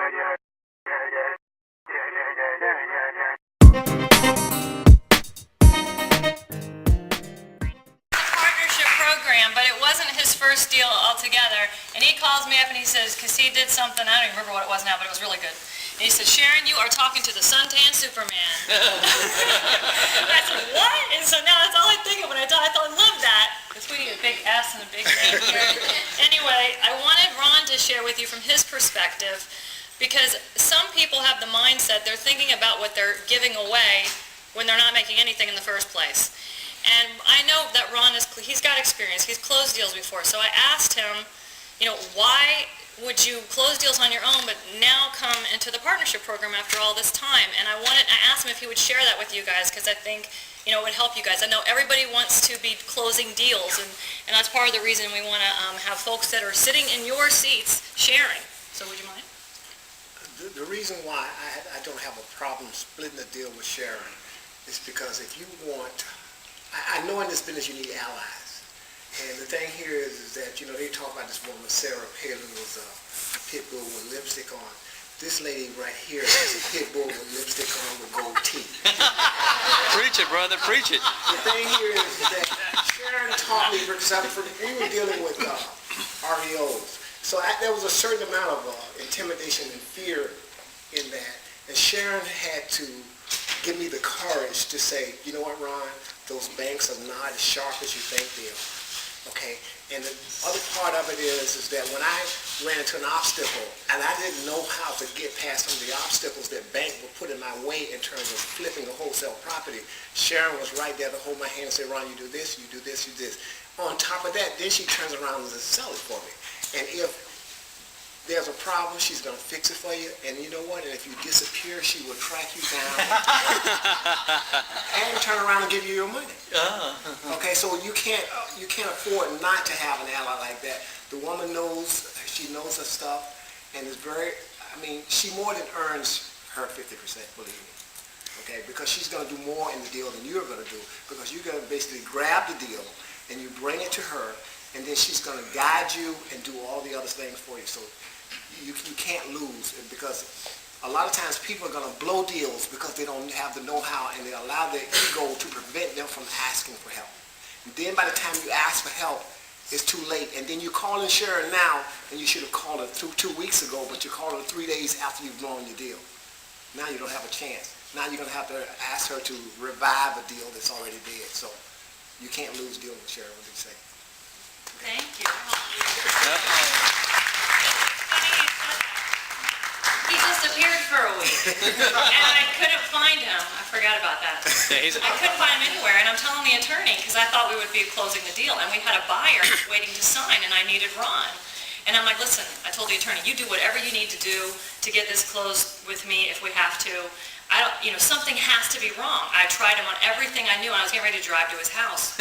Partnership program, but it wasn't his first deal altogether. And he calls me up and he says, because he did something, I don't even remember what it was now, but it was really good. And he said, Sharon, you are talking to the suntan Superman. I said, what? And so now that's all I think of when I talk. I thought, I love that. Because we need a big S and a big name here. Anyway, I wanted Ron to share with you from his perspective, because some people have the mindset they're thinking about what they're giving away when they're not making anything in the first place. And I know that Ron he's got experience. He's closed deals before. So I asked him, why would you close deals on your own but now come into the partnership program after all this time? And I asked him if he would share that with you guys, because I think it would help you guys. I know everybody wants to be closing deals, and that's part of the reason we want to have folks that are sitting in your seats sharing. So would you mind? The reason why I don't have a problem splitting the deal with Sharon is because if you want, I know in this business you need allies. And the thing here is that, they talk about this woman, Sarah Palin, was a pit bull with lipstick on. This lady right here is a pit bull with lipstick on with gold teeth. Preach it, brother, preach it. The thing here is that Sharon taught me, because we were dealing with REOs. So there was a certain amount of intimidation and fear in that. And Sharon had to give me the courage to say, you know what, Ron, those banks are not as sharp as you think they are. Okay, and the other part of it is that when I ran into an obstacle and I didn't know how to get past some of the obstacles that bank would put in my way in terms of flipping a wholesale property, Sharon was right there to hold my hand and say, Ron, you do this, you do this, you do this. On top of that, then she turns around and just sell it for me. And if there's a problem, she's going to fix it for you, and you know what? And if you disappear, she will track you down and turn around and give you your money. Okay, so you can't afford not to have an ally like that. The woman knows, she knows her stuff, and is very, she more than earns her 50%, believe me. Okay, because she's going to do more in the deal than you're going to do, because you're going to basically grab the deal and you bring it to her, and then she's going to guide you and do all the other things for you. So you can't lose, because a lot of times people are going to blow deals because they don't have the know-how, and they allow their ego to prevent them from asking for help. And then by the time you ask for help, it's too late. And then you call in Sharon now, and you should have called her 2 weeks ago, but you called her 3 days after you've blown your deal. Now you don't have a chance. Now you're going to have to ask her to revive a deal that's already dead. So you can't lose deal with Sharon, what do you say? Thank you. He disappeared for a week, and I couldn't find him. I forgot about that. I couldn't find him anywhere, and I'm telling the attorney, because I thought we would be closing the deal, and we had a buyer waiting to sign, and I needed Ron. And I'm like, listen, I told the attorney, you do whatever you need to do to get this closed with me if we have to. Something has to be wrong. I tried him on everything I knew, and I was getting ready to drive to his house.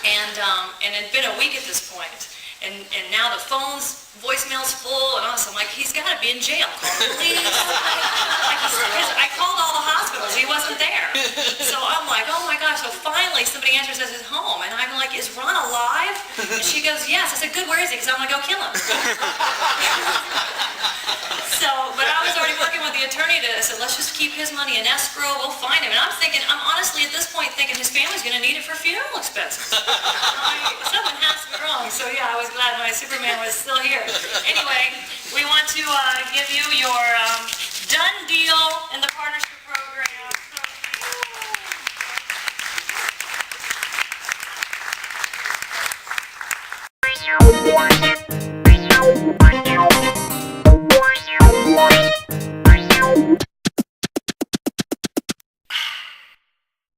And it'd been a week at this point. And now the voicemail's full, and I'm like, he's got to be in jail. Call the police. Because I called all the hospitals. He wasn't there. So I'm like, oh my gosh. So finally somebody answers at his home, and I'm like, is Ron alive? And she goes, yes. I said, good, where is he? Because I'm going to go kill him. But I was already working with the attorney I said, let's just keep his money in escrow, we'll find him. And I'm honestly at this point thinking his family's going to need it for funeral expenses. Something has to be wrong. So yeah, I was glad my Superman was still here. Anyway, we want to give you your done deal in the partnership program.